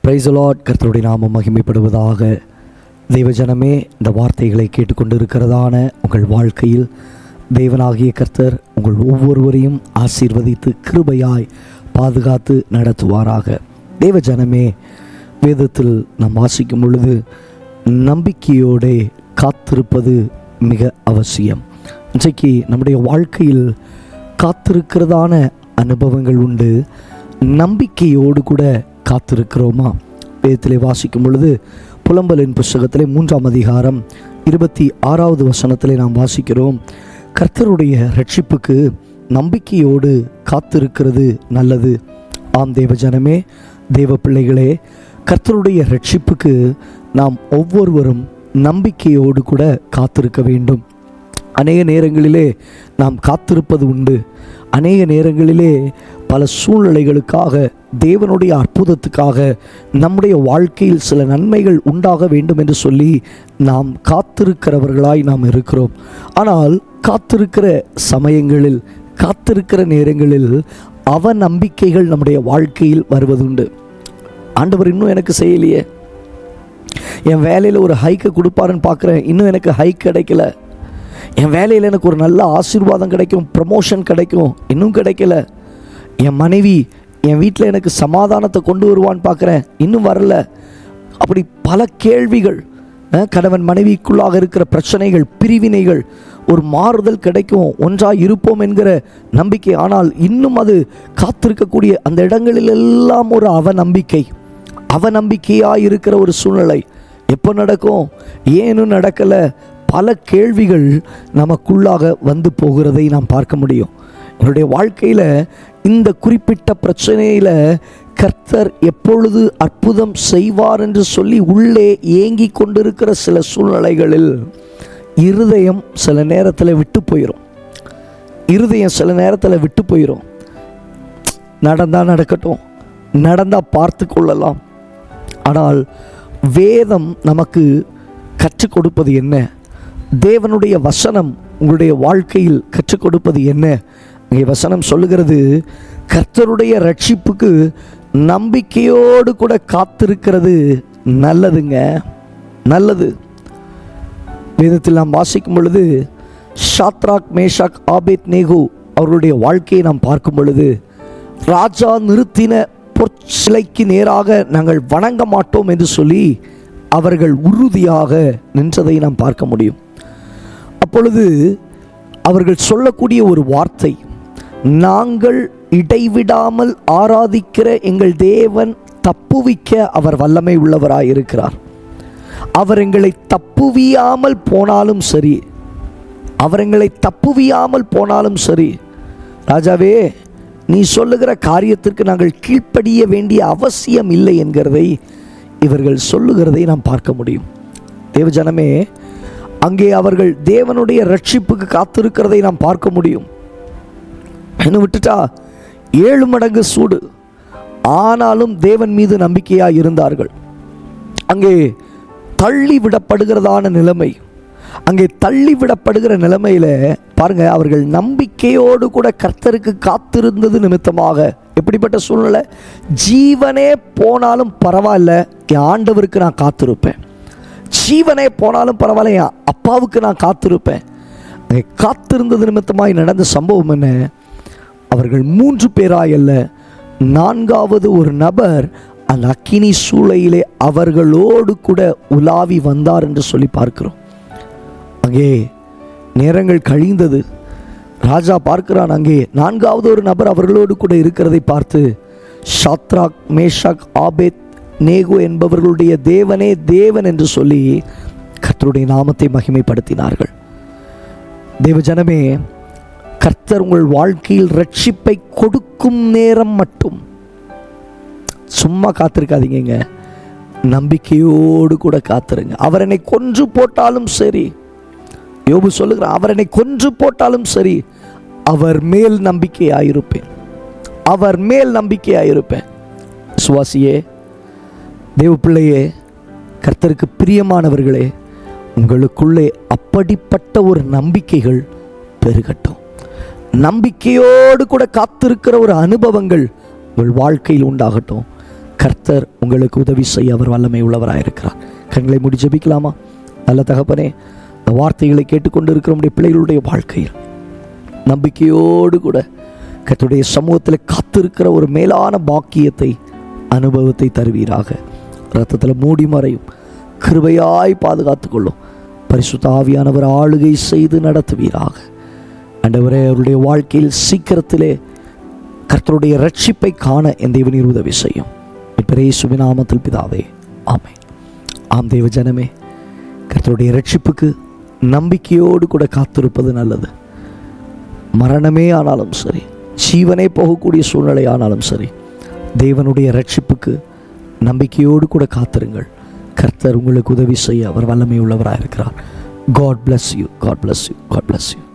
Praise the Lord. கர்த்தருடைய நாமம் மகிமைப்படுவதாக. தெய்வஜனமே, இந்த வார்த்தைகளை கேட்டுக்கொண்டு இருக்கிறதான உங்கள் வாழ்க்கையில் தேவனாகிய கர்த்தர் உங்கள் ஒவ்வொருவரையும் ஆசீர்வதித்து கிருபையாய் பாதுகாத்து நடத்துவாராக. தேவஜனமே, வேதத்தில் நாம் வாசிக்கும் பொழுது நம்பிக்கையோடு காத்திருப்பது மிக அவசியம். இன்றைக்கு நம்முடைய வாழ்க்கையில் காத்திருக்கிறதான அனுபவங்கள் உண்டு. நம்பிக்கையோடு கூட காத்திருக்கிறோமா? வேதத்திலே வாசிக்கும் பொழுது புலம்பலின் புஸ்தகத்திலே 3ஆம் அதிகாரம் 26வது வசனத்திலே நாம் வாசிக்கிறோம், கர்த்தருடைய ரட்சிப்புக்கு நம்பிக்கையோடு காத்திருக்கிறது நல்லது. ஆம் தேவஜனமே, தேவ பிள்ளைகளே, கர்த்தருடைய ரட்சிப்புக்கு நாம் ஒவ்வொருவரும் நம்பிக்கையோடு கூட காத்திருக்க வேண்டும். அநேக நேரங்களிலே நாம் காத்திருப்பது உண்டு. அநேக நேரங்களிலே பல சூழ்நிலைகளுக்காக, தேவனுடைய அற்புதத்துக்காக, நம்முடைய வாழ்க்கையில் சில நன்மைகள் உண்டாக வேண்டும் என்று சொல்லி நாம் காத்திருக்கிறவர்களாய் நாம் இருக்கிறோம். ஆனால் காத்திருக்கிற சமயங்களில், காத்திருக்கிற நேரங்களில் அவநம்பிக்கைகள் நம்முடைய வாழ்க்கையில் வருவதுண்டு. ஆண்டவர் இன்னும் எனக்கு செய்யலையே, என் வேலையில் ஒரு ஹைக்கை கொடுப்பாருன்னு பார்க்குறேன், இன்னும் எனக்கு ஹைக் கிடைக்கல. என் வேலையில் எனக்கு ஒரு நல்ல ஆசீர்வாதம் கிடைக்கும், ப்ரமோஷன் கிடைக்கும், இன்னும் கிடைக்கல. என் மனைவி என் வீட்டில் எனக்கு சமாதானத்தை கொண்டு வருவான்னு பார்க்குறேன், இன்னும் வரல. அப்படி பல கேள்விகள், கணவன் மனைவிக்குள்ளாக இருக்கிற பிரச்சனைகள், பிரிவினைகள், ஒரு மாறுதல் கிடைக்கும், ஒன்றாக இருப்போம் என்கிற நம்பிக்கை. ஆனால் இன்னும் அது காத்திருக்கக்கூடிய அந்த இடங்களிலெல்லாம் ஒரு அவநம்பிக்கையாக இருக்கிற ஒரு சூழ்நிலை. எப்போ நடக்கும், ஏனும் நடக்கலை, பல கேள்விகள் நமக்குள்ளாக வந்து போகிறதை நாம் பார்க்க முடியும். என்னுடைய வாழ்க்கையில் இந்த குறிப்பிட்ட பிரச்சனையில் கர்த்தர் எப்பொழுது அற்புதம் செய்வார் என்று சொல்லி உள்ளே ஏங்கி கொண்டிருக்கிற சில சூழ்நிலைகளில் இருதயம் சில நேரத்தில் விட்டு போயிடும். நடந்தால் நடக்கட்டும், நடந்தால் பார்த்து கொள்ளலாம். ஆனால் வேதம் நமக்கு கற்றுக் கொடுப்பது என்ன? தேவனுடைய வசனம் உங்களுடைய வாழ்க்கையில் கற்றுக் கொடுப்பது என்ன? இங்கே வசனம் சொல்லுகிறது, கர்த்தருடைய ரட்சிப்புக்கு நம்பிக்கையோடு கூட காத்திருக்கிறது நல்லதுங்க, நல்லது. வேதத்தில் நாம் வாசிக்கும் பொழுது ஷாத்ராக், மேஷாக், ஆபேத்நேகோ அவர்களுடைய வாழ்க்கையை நாம் பார்க்கும் பொழுது, ராஜா நிறுத்தின பொற்சிலைக்கு நேராக நாங்கள் வணங்க மாட்டோம் என்று சொல்லி அவர்கள் உறுதியாக நின்றதை நாம் பார்க்க முடியும். அப்பொழுது அவர்கள் சொல்லக்கூடிய ஒரு வார்த்தை, நாங்கள் இடைவிடாமல் ஆராதிக்கிற எங்கள் தேவன் தப்புவிக்க அவர் வல்லமை உள்ளவராயிருக்கிறார். அவர் எங்களை தப்புவியாமல் போனாலும் சரி, ராஜாவே, நீ சொல்லுகிற காரியத்திற்கு நாங்கள் கீழ்ப்படிய வேண்டிய அவசியம் இல்லை என்கிறதை இவர்கள் சொல்லுகிறதை நாம் பார்க்க முடியும். தேவஜனமே, அங்கே அவர்கள் தேவனுடைய ரட்சிப்புக்கு காத்திருக்கிறதை நாம் பார்க்க முடியும். என்ன விட்டுட்டா 7 மடங்கு சூடு, ஆனாலும் தேவன் மீது நம்பிக்கையாக இருந்தார்கள். அங்கே தள்ளிவிடப்படுகிறதான நிலைமை, அங்கே தள்ளிவிடப்படுகிற நிலைமையில் பாருங்க, அவர்கள் நம்பிக்கையோடு கூட கர்த்தருக்கு காத்திருந்தது நிமித்தமாக எப்படிப்பட்ட சூழ்நிலை, ஜீவனே போனாலும் பரவாயில்ல, என் ஆண்டவருக்கு நான் காத்திருப்பேன். ஜீவனே போனாலும் பரவாயில்ல, என் அப்பாவுக்கு நான் காத்திருப்பேன். காத்திருந்தது நிமித்தமாய் நடந்த சம்பவம் என்ன? அவர்கள் 3 பேராய் அல்ல, 4வது ஒரு நபர் அந்த அக்கினி சூளையிலே அவர்களோடு கூட உலாவி வந்தார் என்று சொல்லி பார்க்கிறோம். அங்கே நேரங்கள் கழிந்தது. ராஜா பார்க்கிறான், அங்கே 4வது ஒரு நபர் அவர்களோடு கூட இருக்கிறதை பார்த்து, ஷாத்ராக், மேஷாக், ஆபேத் நேகோ என்பவர்களுடைய தேவனே தேவன் என்று சொல்லி கர்த்தருடைய நாமத்தை மகிமைப்படுத்தினார்கள். தேவஜனமே, கர்த்தர் உங்கள் வாழ்க்கையில் ரட்சிப்பை கொடுக்கும் நேரம் மட்டும் சும்மா காத்திருக்காதீங்க, நம்பிக்கையோடு கூட காத்திருங்க. அவர் என்னை கொன்று போட்டாலும் சரி, யோபு சொல்லுகிறார், அவர் என்னை கொன்று போட்டாலும் சரி, அவர் மேல் நம்பிக்கையாயிருப்பேன். சுவாசியே, தேவ பிள்ளையே, கர்த்தருக்கு பிரியமானவர்களே, உங்களுக்குள்ளே அப்படிப்பட்ட ஒரு நம்பிக்கைகள் பெருகட்டும். நம்பிக்கையோடு கூட காத்திருக்கிற ஒரு அனுபவங்கள் உங்கள் வாழ்க்கையில் உண்டாகட்டும். கர்த்தர் உங்களுக்கு உதவி செய்ய அவர் வல்லமை உள்ளவராயிருக்கிறார். கண்களை மூடி ஜெபிக்கலாமா? நல்ல தகப்பனே, இந்த வார்த்தைகளை கேட்டுக்கொண்டு இருக்கிற நம்முடைய பிள்ளைகளுடைய வாழ்க்கையில் நம்பிக்கையோடு கூட கர்த்தருடைய சமூகத்தில் காத்திருக்கிற ஒரு மேலான பாக்கியத்தை, அனுபவத்தை தருவீராக. இரத்தத்தில் மூடி மறையும், கிருபையாய் பாதுகாத்து கொள்ளும். பரிசுத்த ஆவியானவர் ஆளுகை செய்து நடத்துவீராக. ஆண்டவரே, அவருடைய வாழ்க்கையில் சீக்கிரத்திலே கர்த்தருடைய ரட்சிப்பை காண என் தேவனீர் உதவி செய்யும். இயேசுவின் நாமத்தில் பிதாவே, ஆமென். ஆம் தேவ ஜனமே, கர்த்தருடைய ரட்சிப்புக்கு நம்பிக்கையோடு கூட காத்திருப்பது நல்லது. மரணமே ஆனாலும் சரி, ஜீவனே போகக்கூடிய சூழ்நிலை ஆனாலும் சரி, தேவனுடைய ரட்சிப்புக்கு நம்பிக்கையோடு கூட காத்திருங்கள். கர்த்தர் உங்களுக்கு உதவி செய்ய அவர் வல்லமை உள்ளவராக இருக்கிறார். God bless you. God bless you. God bless you.